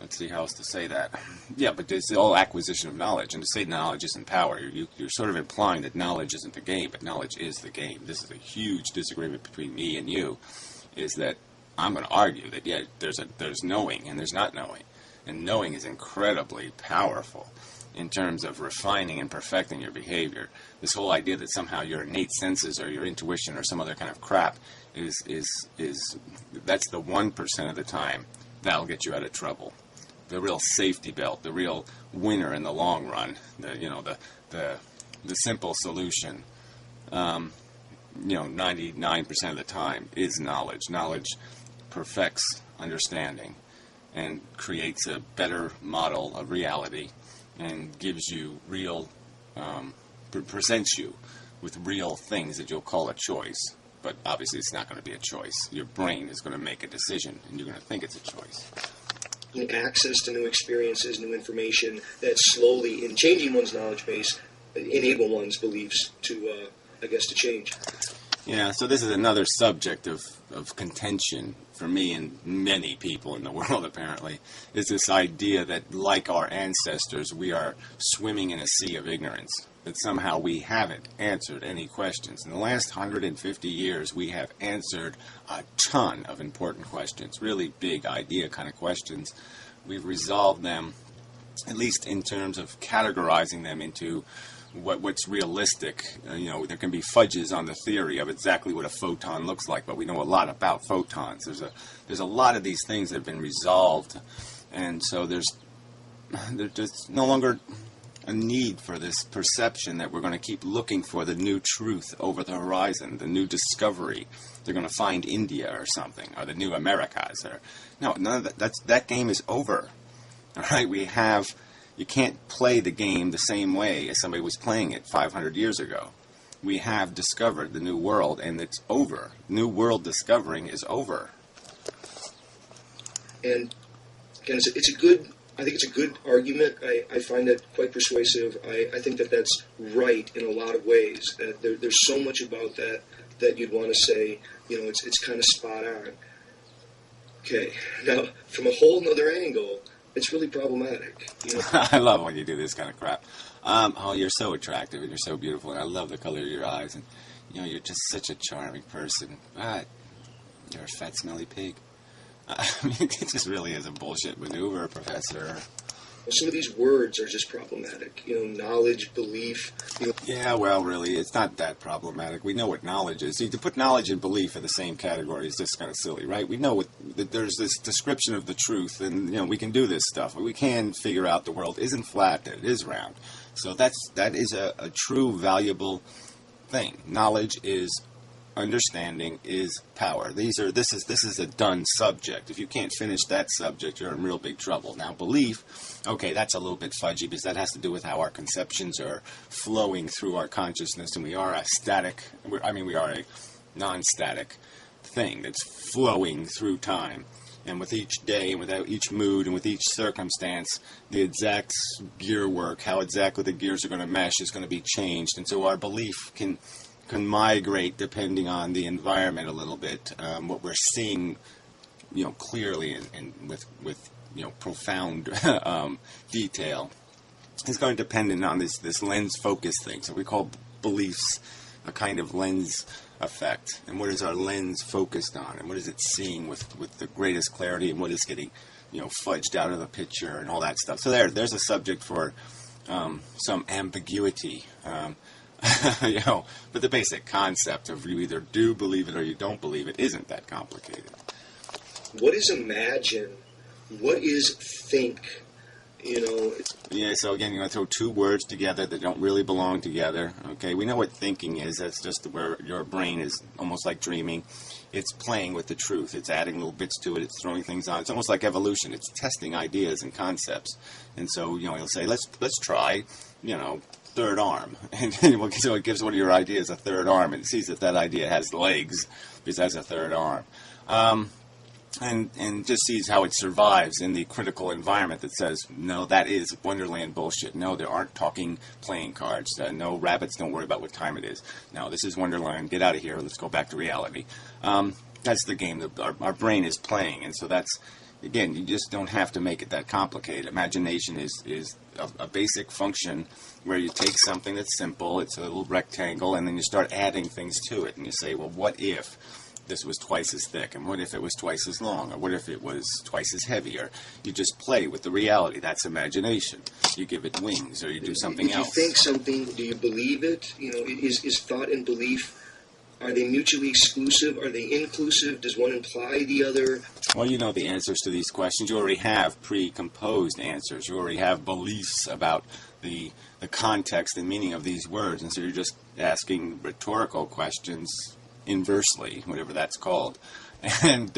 let's see how else to say that. Yeah, but it's all acquisition of knowledge, and to say knowledge isn't power, you're sort of implying that knowledge isn't the game, but knowledge is the game. This is a huge disagreement between me and you, is that I'm going to argue that, yeah, there's knowing and there's not knowing. And knowing is incredibly powerful in terms of refining and perfecting your behavior. This whole idea that somehow your innate senses or your intuition or some other kind of crap is that's the 1% of the time that'll get you out of trouble. The real safety belt, the real winner in the long run, the simple solution, 99% of the time is knowledge. Knowledge perfects understanding and creates a better model of reality and gives you real, presents you with real things that you'll call a choice. But obviously it's not going to be a choice. Your brain is going to make a decision and you're going to think it's a choice. Access to new experiences, new information that slowly, in changing one's knowledge base, enable one's beliefs to, to change. Yeah, so this is another subject of contention for me and many people in the world, apparently, is this idea that, like our ancestors, we are swimming in a sea of ignorance, that somehow we haven't answered any questions. In the last 150 years, we have answered a ton of important questions, really big idea kind of questions. We've resolved them, at least in terms of categorizing them into what's realistic. There can be fudges on the theory of exactly what a photon looks like, but we know a lot about photons. There's a lot of these things that have been resolved, and so there's no longer a need for this perception that we're going to keep looking for the new truth over the horizon, the new discovery. They're going to find India or something, or the new Americas. No, none of that game is over. All right, you can't play the game the same way as somebody was playing it 500 years ago. We have discovered the new world, and it's over. New world discovering is over. And again, I think it's a good argument. I find it quite persuasive. I think that that's right in a lot of ways. That there's so much about that you'd want to say, it's kind of spot on. Okay, now from a whole nother angle, it's really problematic. I love when you do this kind of crap. You're so attractive and you're so beautiful, and I love the color of your eyes, and you're just such a charming person. But you're a fat, smelly pig. I mean, it just really is a bullshit maneuver, Professor. Some of these words are just problematic. Knowledge, belief. Yeah, well, really, it's not that problematic. We know what knowledge is. See, to put knowledge and belief in the same category is just kind of silly, right? We know that there's this description of the truth, and we can do this stuff. We can figure out the world isn't flat, that it is round. So that is a true, valuable thing. Knowledge is understanding is power. This is a done subject. If you can't finish that subject, you're in real big trouble. Now, belief, okay, that's a little bit fudgy because that has to do with how our conceptions are flowing through our consciousness, and we are a non-static thing that's flowing through time. And with each day, and with each mood, and with each circumstance, the exact gear work, how exactly the gears are going to mesh is going to be changed. And so our belief can migrate depending on the environment a little bit. What we're seeing, clearly and with profound detail is going to depend on this lens focus thing. So we call beliefs a kind of lens effect. And what is our lens focused on? And what is it seeing with the greatest clarity? And what is getting fudged out of the picture and all that stuff. So there's a subject for some ambiguity. But the basic concept of you either do believe it or you don't believe it isn't that complicated. What is imagine? What is think? Yeah, so again, you're going to throw two words together that don't really belong together. Okay, we know what thinking is. That's just where your brain is almost like dreaming. It's playing with the truth. It's adding little bits to it. It's throwing things on. It's almost like evolution. It's testing ideas and concepts. And so, you'll say, let's try, third arm. And so it gives one of your ideas a third arm and sees if that idea has legs because it has a third arm. And just sees how it survives in the critical environment that says, no, that is Wonderland bullshit. No, there aren't talking playing cards. No, rabbits, don't worry about what time it is. No, this is Wonderland. Get out of here. Let's go back to reality. That's the game that our brain is playing. And so that's, again, you just don't have to make it that complicated. Imagination is a basic function where you take something that's simple, it's a little rectangle, and then you start adding things to it. And you say, well, what if this was twice as thick? And what if it was twice as long? Or what if it was twice as heavy? Or you just play with the reality. That's imagination. You give it wings, or you do something else. If you think something, do you believe it? You know, is thought and belief, are they mutually exclusive? Are they inclusive? Does one imply the other? Well, you know the answers to these questions. You already have pre-composed answers. You already have beliefs about the context and meaning of these words. And so you're just asking rhetorical questions inversely, whatever that's called. And,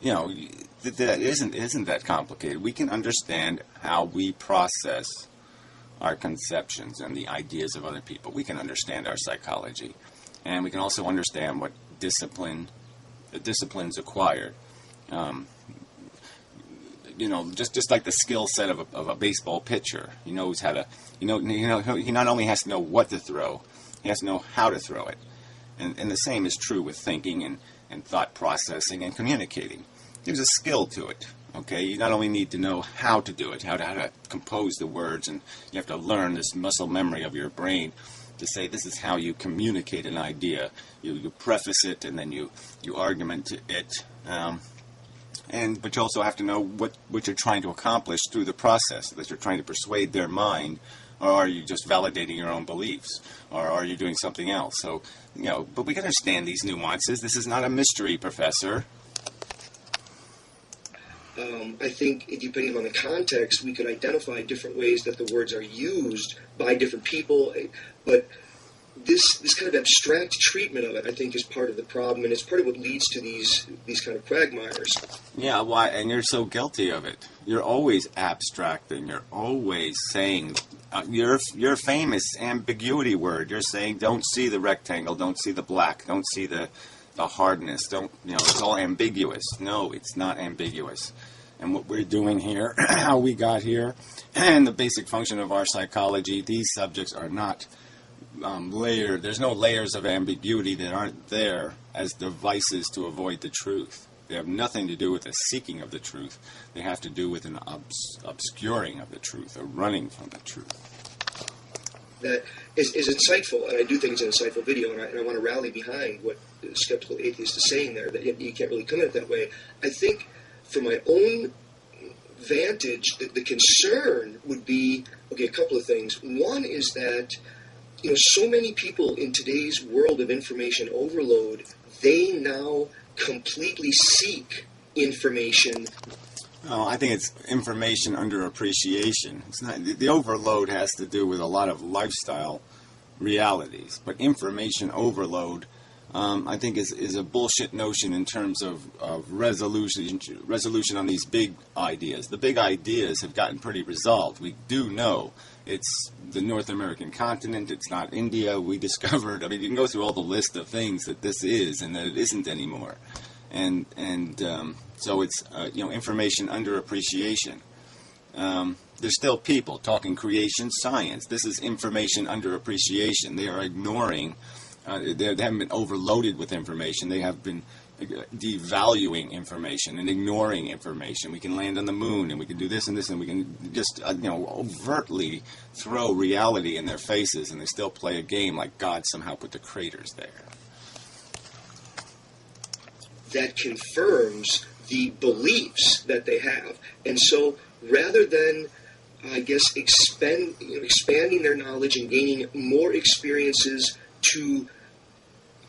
you know, that isn't that complicated. We can understand how we process our conceptions and the ideas of other people. We can understand our psychology. And we can also understand what disciplines acquired. You know, just like the skill set of a baseball pitcher. He knows how to, he not only has to know what to throw, he has to know how to throw it. And the same is true with thinking and thought processing and communicating. There's a skill to it. Okay, you not only need to know how to do it, how to compose the words, and you have to learn this muscle memory of your brain to say this is how you communicate an idea. You preface it, and then you argument it. But you also have to know what you're trying to accomplish through the process, that you're trying to persuade their mind, or are you just validating your own beliefs, or are you doing something else? So, you know, but we can understand these nuances. This is not a mystery, Professor. I think, depending on the context, we could identify different ways that the words are used by different people. But this kind of abstract treatment of it, I think, is part of the problem, and it's part of what leads to these kind of quagmires. Yeah, why? And you're so guilty of it. You're always abstracting. You're always saying your famous ambiguity word. You're saying, don't see the rectangle, don't see the black, don't see the hardness. Don't, you know, it's all ambiguous. No, it's not ambiguous. And what we're doing here, how we got here, and the basic function of our psychology, these subjects are not layered. There's no layers of ambiguity that aren't there as devices to avoid the truth. They have nothing to do with the seeking of the truth. They have to do with an obscuring of the truth, a running from the truth. That is insightful, and I do think it's an insightful video, and I want to rally behind what the skeptical atheist is saying there, that you can't really come at it that way. I think, from my own vantage, the concern would be, okay, a couple of things. One is that, you know, so many people in today's world of information overload, they now completely seek information. Oh, I think it's information underappreciation. It's not, the overload has to do with a lot of lifestyle realities, but information overload, I think, is a bullshit notion in terms of resolution on these big ideas. The big ideas have gotten pretty resolved. We do know it's the North American continent. It's not India. We discovered. I mean, you can go through all the list of things that this is and that it isn't anymore. And so it's you know, information underappreciation. There's still people talking creation science. This is information underappreciation. They are ignoring. They haven't been overloaded with information. They have been devaluing information and ignoring information. We can land on the moon, and we can do this and this, and we can just you know, overtly throw reality in their faces, and they still play a game like God somehow put the craters there. That confirms the beliefs that they have. And so rather than, I guess, expanding their knowledge and gaining more experiences to,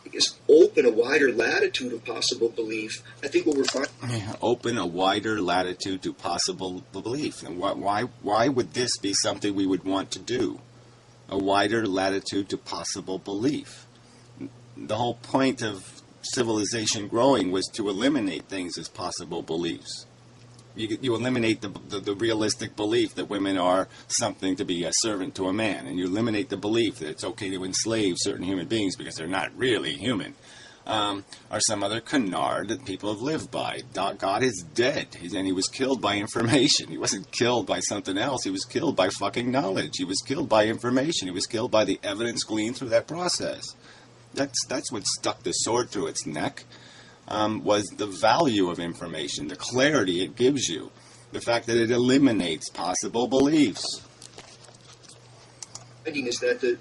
I guess, open a wider latitude of possible belief, I think what we're finding... Open a wider latitude to possible belief. And why would this be something we would want to do? A wider latitude to possible belief. The whole point of civilization growing was to eliminate things as possible beliefs. You eliminate the realistic belief that women are something to be a servant to a man, and you eliminate the belief that it's okay to enslave certain human beings because they're not really human, or some other canard that people have lived by. God is dead, and he was killed by information. He wasn't killed by something else. He was killed by fucking knowledge. He was killed by information. He was killed by the evidence gleaned through that process. That's what stuck the sword through its neck. was the value of information, the clarity it gives you, the fact that it eliminates possible beliefs. Finding is that the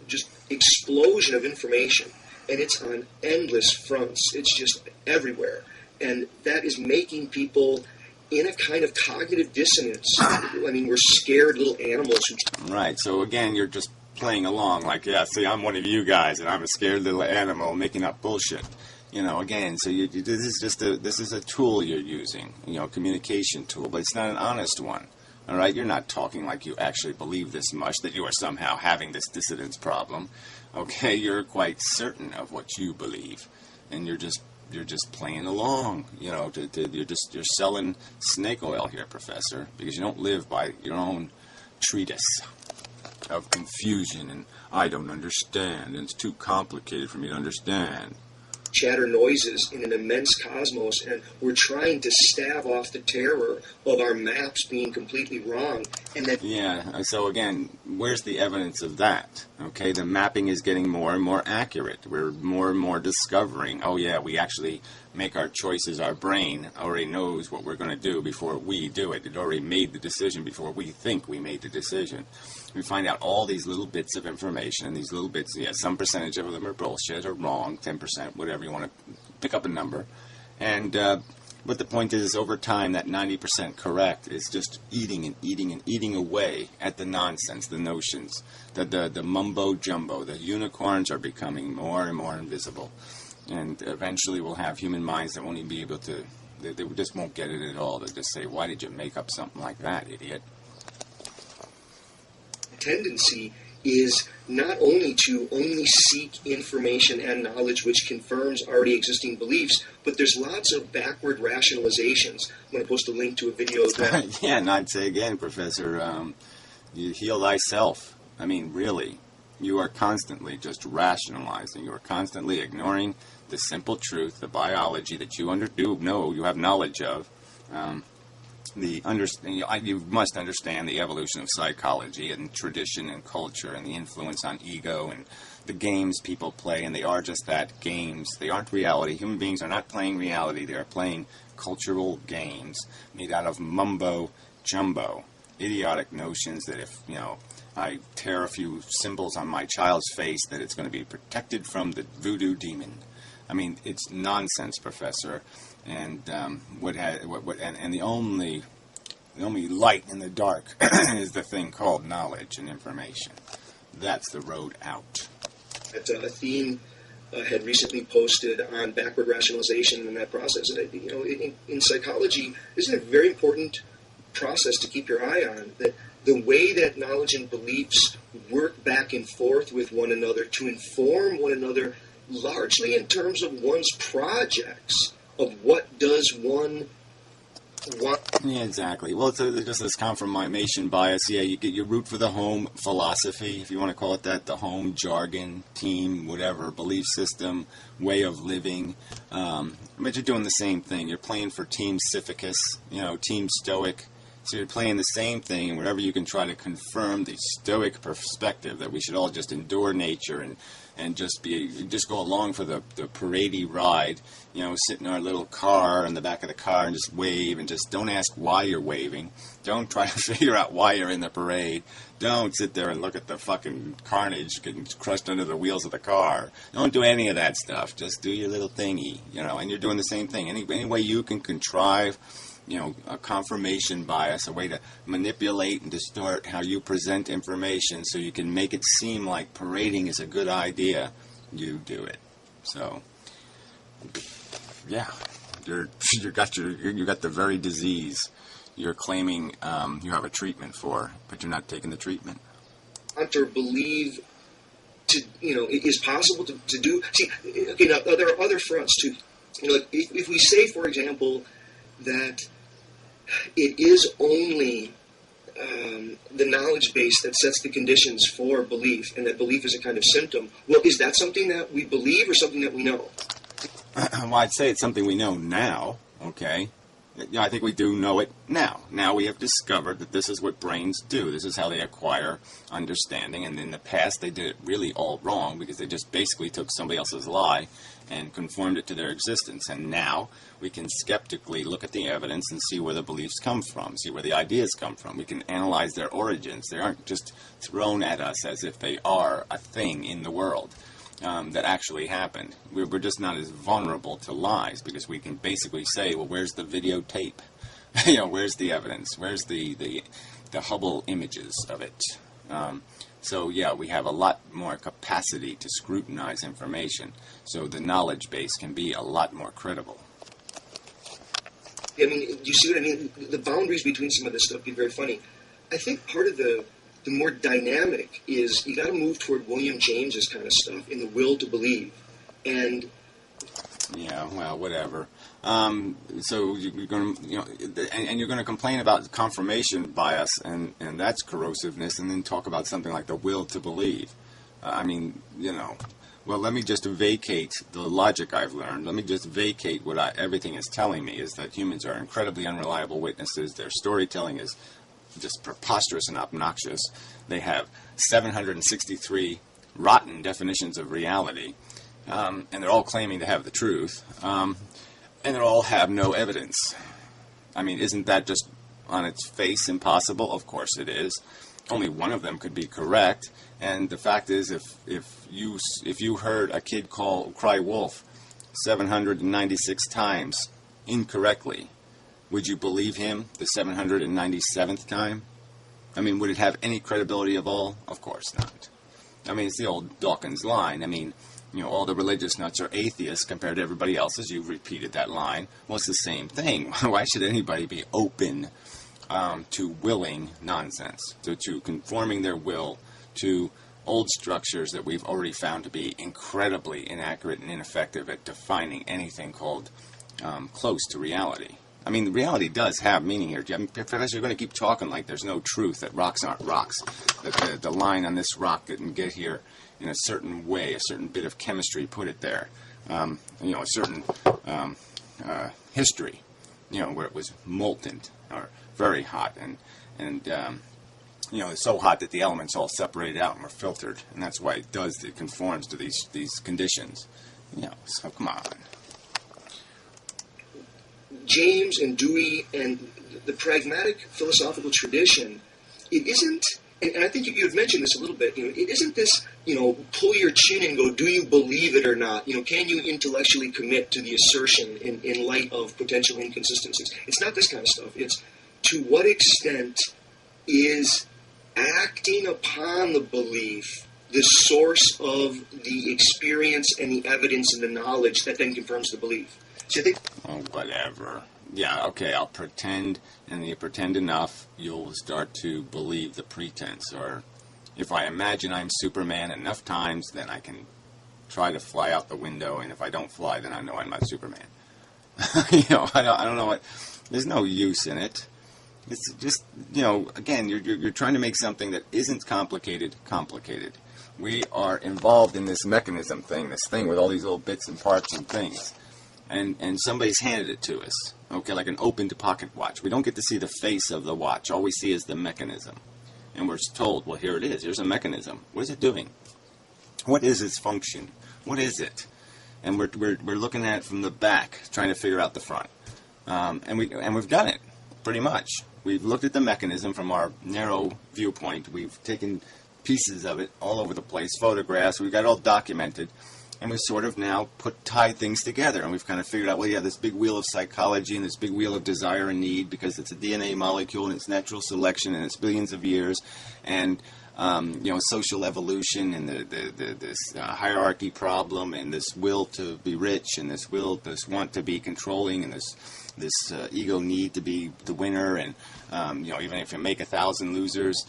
just explosion of information, and it's on endless fronts. It's just everywhere, and that is making people in a kind of cognitive dissonance. I mean, we're scared little animals. Right. So again, you're just playing along, like, yeah, see, I'm one of you guys, and I'm a scared little animal making up bullshit. You know, again, so this is a tool you're using, you know, communication tool, but it's not an honest one. All right, you're not talking like you actually believe this much, that you are somehow having this dissidence problem. Okay, you're quite certain of what you believe, and you're just playing along. You know, you're selling snake oil here, Professor, because you don't live by your own treatise of confusion and I don't understand, and it's too complicated for me to understand. Chatter noises in an immense cosmos, and we're trying to stave off the terror of our maps being completely wrong. And that so again, where's the evidence of that? Okay, the mapping is getting more and more accurate. We're more and more discovering, oh yeah, we actually make our choices. Our brain already knows what we're going to do before we do it. It already made the decision before we think we made the decision. We find out all these little bits of information, and these little bits, some percentage of them are bullshit or wrong, 10%, whatever you want to pick up a number. And but the point is, over time, that 90% correct is just eating and eating and eating away at the nonsense, the notions, the mumbo-jumbo. The unicorns are becoming more and more invisible. And eventually we'll have human minds that won't even be able to, they just won't get it at all. They'll just say, why did you make up something like that, idiot? Tendency is not only to only seek information and knowledge which confirms already existing beliefs, but there's lots of backward rationalizations. I'm going to post a link to a video of that. Yeah, and I'd say again, Professor, you heal thyself. I mean, really, you are constantly just rationalizing. You are constantly ignoring the simple truth, the biology that you know, you have knowledge of. You must understand the evolution of psychology and tradition and culture and the influence on ego and the games people play, and they are just that, games. They aren't reality. Human beings are not playing reality. They are playing cultural games made out of mumbo-jumbo, idiotic notions that if, I tear a few symbols on my child's face, that it's going to be protected from the voodoo demon. I mean, it's nonsense, Professor. And the only light in the dark is the thing called knowledge and information. That's the road out. A theme had recently posted on backward rationalization and that process. And in psychology, isn't it a very important process to keep your eye on? That the way that knowledge and beliefs work back and forth with one another to inform one another, largely in terms of one's projects. Of what does one want? Yeah, exactly. Well, it's just this confirmation bias. Yeah, you root for the home philosophy, if you want to call it that, the home jargon, team, whatever, belief system, way of living. But you're doing the same thing. You're playing for Team Sisyphus, Team Stoic. So you're playing the same thing, and whatever you can try to confirm the Stoic perspective that we should all just endure nature and just go along for the parade ride, sit in our little car in the back of the car and just wave, and just don't ask why you're waving. Don't try to figure out why you're in the parade. Don't sit there and look at the fucking carnage getting crushed under the wheels of the car. Don't do any of that stuff. Just do your little thingy, and you're doing the same thing. Any way you can contrive a confirmation bias, a way to manipulate and distort how you present information so you can make it seem like parading is a good idea, you do it. So, yeah, you got the very disease you're claiming you have a treatment for, but you're not taking the treatment. Or believe it is possible to do. See, okay, now there are other fronts too. If we say, for example, that it is only the knowledge base that sets the conditions for belief, and that belief is a kind of symptom. Well, is that something that we believe or something that we know? Well, I'd say it's something we know now, okay? I think we do know it now. Now we have discovered that this is what brains do. This is how they acquire understanding. And in the past, they did it really all wrong because they just basically took somebody else's lie and conformed it to their existence. And now we can skeptically look at the evidence and see where the beliefs come from, see where the ideas come from. We can analyze their origins. They aren't just thrown at us as if they are a thing in the world. That actually happened. We're just not as vulnerable to lies because we can basically say, well, where's the videotape? Where's the evidence? Where's the Hubble images of it? So yeah, we have a lot more capacity to scrutinize information, so the knowledge base can be a lot more credible. I mean, you see what I mean? The boundaries between some of this stuff get very funny. I think part of the more dynamic is you got to move toward William James's kind of stuff in the will to believe, and yeah, well, whatever. So you're going to, and you're going to complain about confirmation bias and that's corrosiveness, and then talk about something like the will to believe. I mean, well, let me just vacate the logic I've learned. Let me just vacate what everything is telling me is that humans are incredibly unreliable witnesses. Their storytelling is just preposterous and obnoxious. They have 763 rotten definitions of reality, and they're all claiming to have the truth, and they all have no evidence. I mean, isn't that just on its face impossible? Of course it is. Only one of them could be correct, and the fact is, if you heard a kid cry wolf 796 times incorrectly, would you believe him the 797th time? I mean, would it have any credibility at all? Of course not. I mean, it's the old Dawkins line. I mean, all the religious nuts are atheists compared to everybody else, as you've repeated that line. Well, it's the same thing. Why should anybody be open to willing nonsense, to conforming their will to old structures that we've already found to be incredibly inaccurate and ineffective at defining anything called close to reality? I mean, reality does have meaning here. I mean, Professor, you're going to keep talking like there's no truth, that rocks aren't rocks, that the line on this rock didn't get here in a certain way, a certain bit of chemistry put it there, a certain history, where it was molten or very hot, and it's so hot that the elements all separated out and were filtered, and that's why it conforms to these conditions. So come on. James and Dewey and the pragmatic philosophical tradition, it isn't, and I think you had mentioned this a little bit, it isn't this, pull your chin and go, do you believe it or not? Can you intellectually commit to the assertion in light of potential inconsistencies? It's not this kind of stuff. It's to what extent is acting upon the belief the source of the experience and the evidence and the knowledge that then confirms the belief. So I think, whatever. Yeah, okay, I'll pretend, and you pretend enough, you'll start to believe the pretense. Or if I imagine I'm Superman enough times, then I can try to fly out the window, and if I don't fly, then I know I'm not Superman. I don't know what. There's no use in it. It's just, again, you're trying to make something that isn't complicated. We are involved in this mechanism thing, this thing with all these little bits and parts and things. And somebody's handed it to us, okay, like an opened pocket watch. We don't get to see the face of the watch. All we see is the mechanism. And we're told, well, here it is. Here's a mechanism. What is it doing? What is its function? What is it? And we're looking at it from the back, trying to figure out the front. And we've done it, pretty much. We've looked at the mechanism from our narrow viewpoint. We've taken pieces of it all over the place, photographs. We've got it all documented. And we sort of now tied things together, and we've kind of figured out, well, yeah, this big wheel of psychology and this big wheel of desire and need, because it's a DNA molecule and it's natural selection and it's billions of years, and social evolution and this hierarchy problem and this will to be rich and this want to be controlling and this ego need to be the winner, and even if you make 1,000 losers,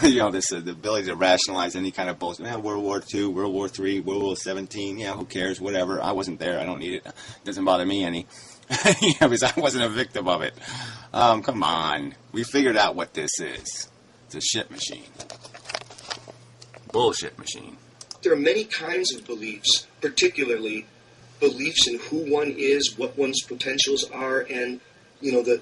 the ability to rationalize any kind of bullshit. World War II, World War III, World War XVII. Who cares? Whatever. I wasn't there. I don't need it. It doesn't bother me any. Because I wasn't a victim of it. Come on. We figured out what this is. It's a shit machine. Bullshit machine. There are many kinds of beliefs, particularly beliefs in who one is, what one's potentials are, and the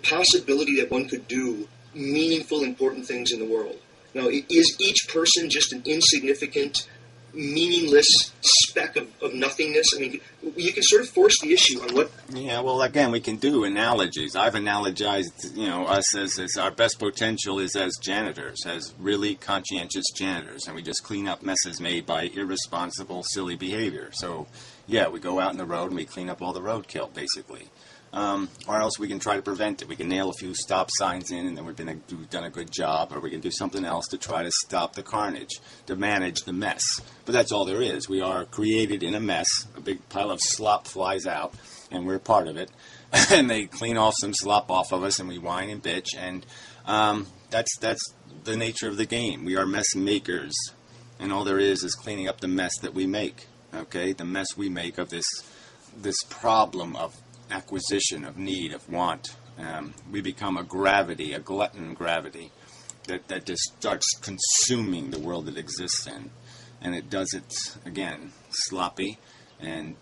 possibility that one could do meaningful, important things in the world. Now, is each person just an insignificant, meaningless speck of nothingness? I mean, you can sort of force the issue on what... Yeah, well, again, we can do analogies. I've analogized, us as our best potential is as janitors, as really conscientious janitors, and we just clean up messes made by irresponsible, silly behavior. So, yeah, we go out in the road and we clean up all the roadkill, basically. Or else we can try to prevent it. We can nail a few stop signs in, and then we've done a good job, or we can do something else to try to stop the carnage, to manage the mess. But that's all there is. We are created in a mess. A big pile of slop flies out, and we're part of it. And they clean off some slop off of us, and we whine and bitch. And that's the nature of the game. We are mess makers, and all there is cleaning up the mess that we make. Okay, the mess we make of this problem of acquisition, of need, of want. We become a glutton gravity that just starts consuming the world it exists in. And it does it, again, sloppy and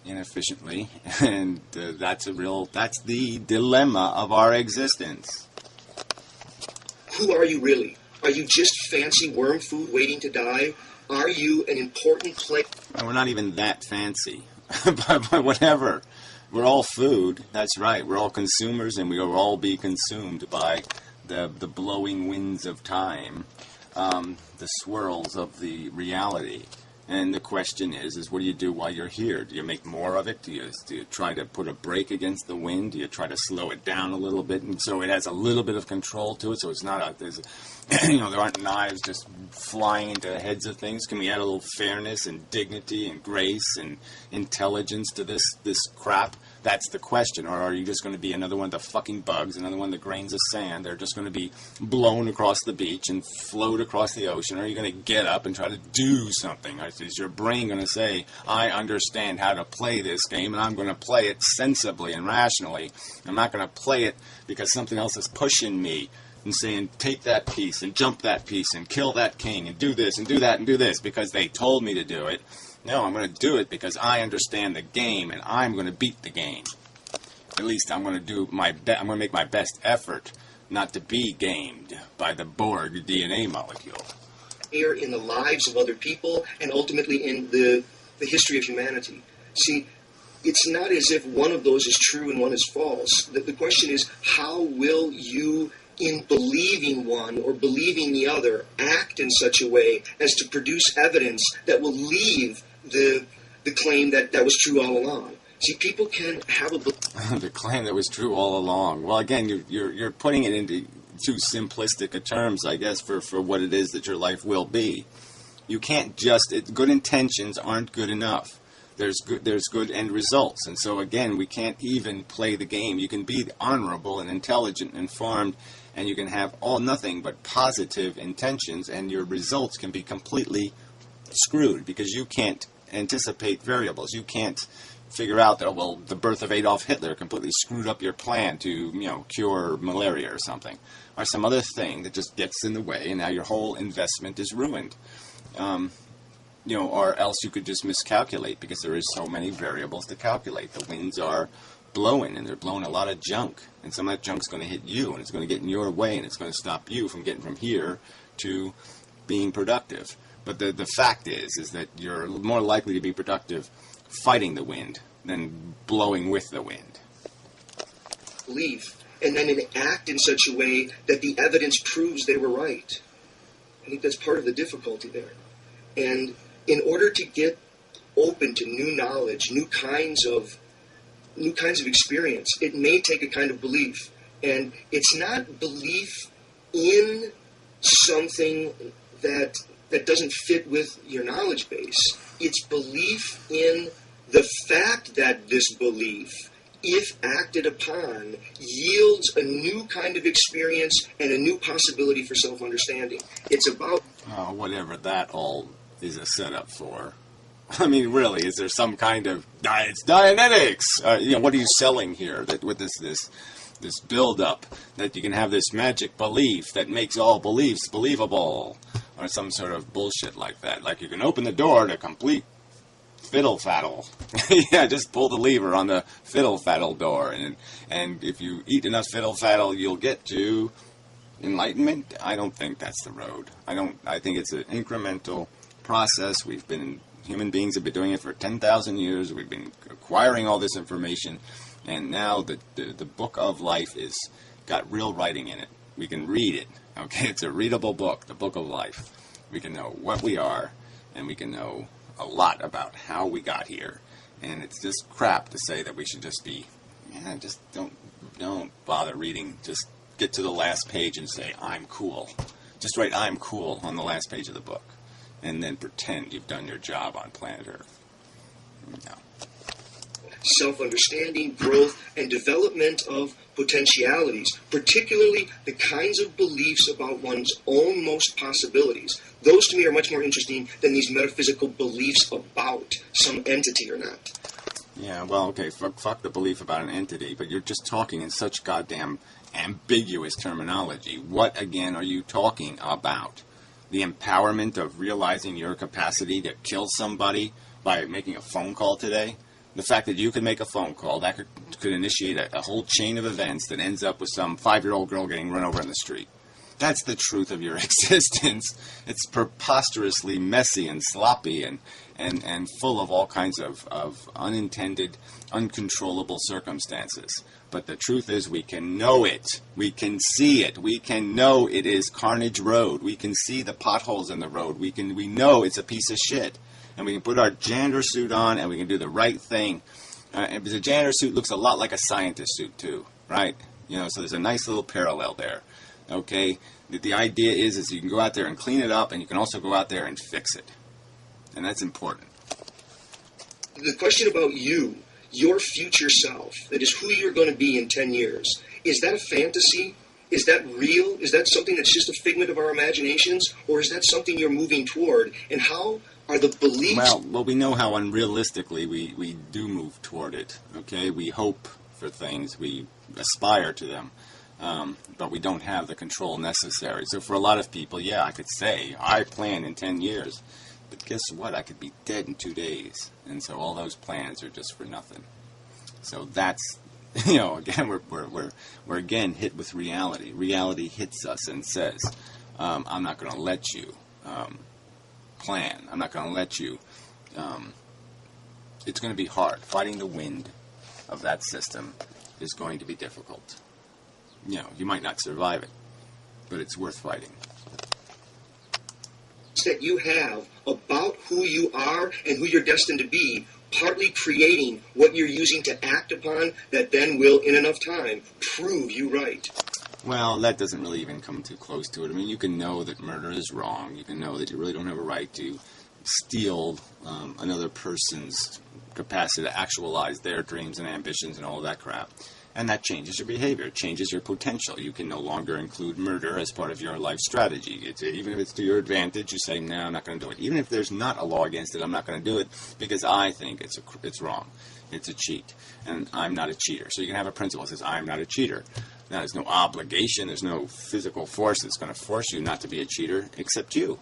inefficiently. And that's the dilemma of our existence. Who are you really? Are you just fancy worm food waiting to die? Are you an important place? We're not even that fancy. but whatever. We're all food, that's right. We're all consumers, and we will all be consumed by the blowing winds of time, the swirls of the reality. And the question is what do you do while you're here? Do you make more of it? Do you try to put a brake against the wind? Do you try to slow it down a little bit, and so it has a little bit of control to it, so it's not there aren't knives just flying into the heads of things? Can we add a little fairness and dignity and grace and intelligence to this crap? That's the question. Or are you just going to be another one of the fucking bugs, another one of the grains of sand? They're just going to be blown across the beach and float across the ocean. Or are you going to get up and try to do something? Is your brain going to say, I understand how to play this game, and I'm going to play it sensibly and rationally. I'm not going to play it because something else is pushing me and saying, take that piece and jump that piece and kill that king and do this and do that and do this because they told me to do it. No, I'm going to do it because I understand the game and I'm going to beat the game. At least I'm going to do I'm going to make my best effort not to be gamed by the Borg DNA molecule. Here in the lives of other people and ultimately in the history of humanity. See, it's not as if one of those is true and one is false. The question is, how will you, in believing one or believing the other, act in such a way as to produce evidence that will leave the claim that was true all along? See, people can have a... The claim that was true all along. Well, again, you're putting it into too simplistic a terms, I guess, for what it is that your life will be. You can't just... good intentions aren't good enough. There's good end results. And so, again, we can't even play the game. You can be honorable and intelligent and informed, and you can have nothing but positive intentions, and your results can be completely screwed because you can't anticipate variables. You can't figure out that, well, the birth of Adolf Hitler completely screwed up your plan to, cure malaria or something, or some other thing that just gets in the way, and now your whole investment is ruined. Or else you could just miscalculate because there is so many variables to calculate. The winds are blowing, and they're blowing a lot of junk, and some of that junk's going to hit you, and it's going to get in your way, and it's going to stop you from getting from here to being productive. But the fact is that you're more likely to be productive fighting the wind than blowing with the wind. Believe, and then act in such a way that the evidence proves they were right. I think that's part of the difficulty there. And in order to get open to new knowledge, new kinds of experience, it may take a kind of belief. And it's not belief in something that doesn't fit with your knowledge base. It's belief in the fact that this belief, if acted upon, yields a new kind of experience and a new possibility for self-understanding. It's about... whatever that all is a setup for. I mean, really, is there some kind of... It's Dianetics! What are you selling here that with this build-up, that you can have this magic belief that makes all beliefs believable, or some sort of bullshit like that? Like you can open the door to complete fiddle faddle. Yeah, just pull the lever on the fiddle faddle door, and if you eat enough fiddle faddle, you'll get to enlightenment. I don't think that's the road. I think it's an incremental process. Human beings have been doing it for 10,000 years. We've been acquiring all this information, and now the book of life is got real writing in it. We can read it. Okay, it's a readable book, the book of life. We can know what we are, and we can know a lot about how we got here. And it's just crap to say that we should just be, just don't bother reading. Just get to the last page and say, I'm cool. Just write, I'm cool on the last page of the book. And then pretend you've done your job on planet Earth. No. Self-understanding, growth, and development of potentialities, particularly the kinds of beliefs about one's own most possibilities. Those to me are much more interesting than these metaphysical beliefs about some entity or not. Yeah, well, okay, fuck the belief about an entity, but you're just talking in such goddamn ambiguous terminology. What, again, are you talking about? The empowerment of realizing your capacity to kill somebody by making a phone call today? The fact that you can make a phone call, that could initiate a whole chain of events that ends up with some 5-year-old girl getting run over in the street. That's the truth of your existence. It's preposterously messy and sloppy and full of all kinds of unintended, uncontrollable circumstances. But the truth is we can know it. We can see it. We can know it is Carnage Road. We can see the potholes in the road. We know it's a piece of shit. And we can put our janitor suit on, and we can do the right thing. And the janitor suit looks a lot like a scientist suit, too, right? So there's a nice little parallel there, okay? The idea is you can go out there and clean it up, and you can also go out there and fix it. And that's important. The question about you, your future self, that is who you're going to be in 10 years, is that a fantasy? Is that real? Is that something that's just a figment of our imaginations? Or is that something you're moving toward? And how are the beliefs... Well, we know how unrealistically we do move toward it, okay? We hope for things. We aspire to them. But we don't have the control necessary. So for a lot of people, yeah, I could say, I plan in 10 years. But guess what? I could be dead in 2 days. And so all those plans are just for nothing. So that's... again, we're again hit with reality. Reality hits us and says, I'm not going to let you plan. I'm not going to let you. It's going to be hard. Fighting the wind of that system is going to be difficult. You might not survive it, but it's worth fighting. That you have about who you are and who you're destined to be, partly creating what you're using to act upon that then will, in enough time, prove you right. Well, that doesn't really even come too close to it. I mean, you can know that murder is wrong. You can know that you really don't have a right to steal another person's capacity to actualize their dreams and ambitions and all of that crap. And that changes your behavior. It changes your potential. You can no longer include murder as part of your life strategy. Even if it's to your advantage, you say, no, I'm not going to do it. Even if there's not a law against it, I'm not going to do it because I think it's wrong. It's a cheat. And I'm not a cheater. So you can have a principle that says, I'm not a cheater. Now, there's no obligation. There's no physical force that's going to force you not to be a cheater except you.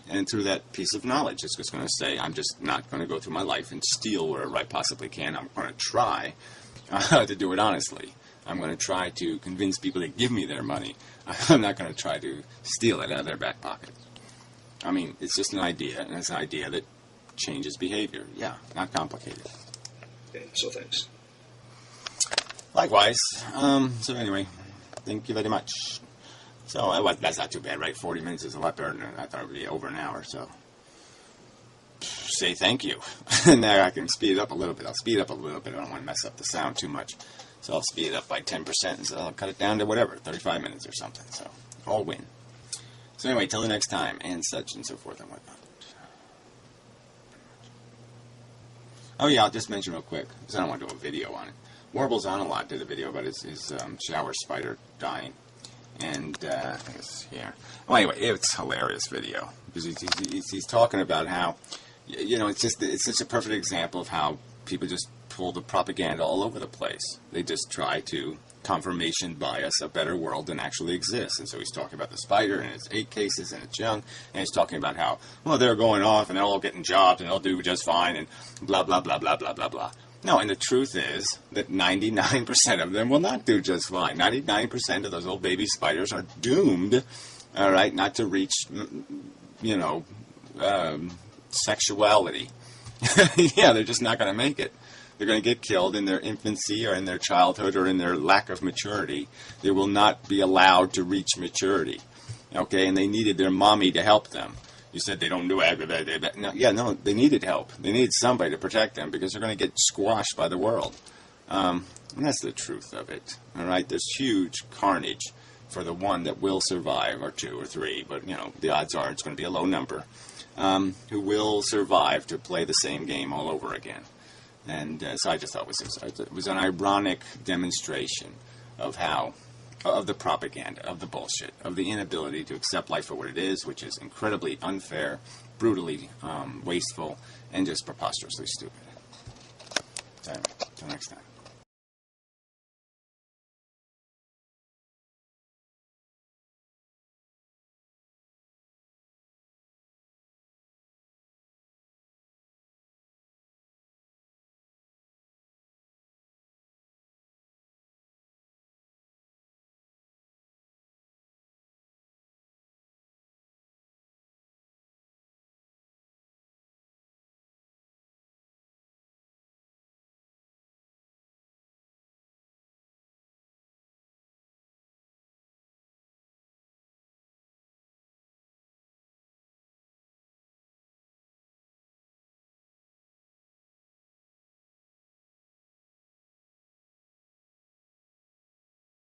And through that piece of knowledge, it's just going to say, I'm just not going to go through my life and steal wherever I possibly can. I'm going to try to do it honestly. I'm going to try to convince people to give me their money. I'm not going to try to steal it out of their back pocket. I mean, it's just an idea, and it's an idea that changes behavior. Yeah, not complicated. Okay, so thanks. Likewise. So anyway, thank you very much. So that's not too bad, right? 40 minutes is a lot better than I thought it would be over an hour, so say thank you. Now I can speed it up a little bit. I'll speed it up a little bit. I don't want to mess up the sound too much. So I'll speed it up by 10%, and so I'll cut it down to whatever, 35 minutes or something. So all win. So anyway, till the next time, and such and so forth and whatnot. Oh yeah, I'll just mention real quick, because I don't want to do a video on it. Warble's on a lot did a video about his shower spider dying. And I think it's here. Well, anyway, it's a hilarious video because he's talking about how, it's such a perfect example of how people just pull the propaganda all over the place. They just try to confirmation bias, a better world than actually exists. And so he's talking about the spider and its 8 cases and its young, and he's talking about how, well, they're going off and they're all getting jobs and they'll do just fine and blah, blah, blah, blah, blah, blah, blah. No, and the truth is that 99% of them will not do just fine. 99% of those old baby spiders are doomed, all right, not to reach, you know, sexuality. Yeah, they're just not going to make it. They're going to get killed in their infancy or in their childhood or in their lack of maturity. They will not be allowed to reach maturity. Okay, and they needed their mommy to help them. You said they don't do that. No, they needed help. They needed somebody to protect them because they're going to get squashed by the world. And that's the truth of it. All right, there's huge carnage for the one that will survive, or 2 or 3, but you know the odds are it's going to be a low number, who will survive to play the same game all over again. And so I just thought it was an ironic demonstration of of the propaganda, of the bullshit, of the inability to accept life for what it is, which is incredibly unfair, brutally wasteful, and just preposterously stupid. So anyway, until next time.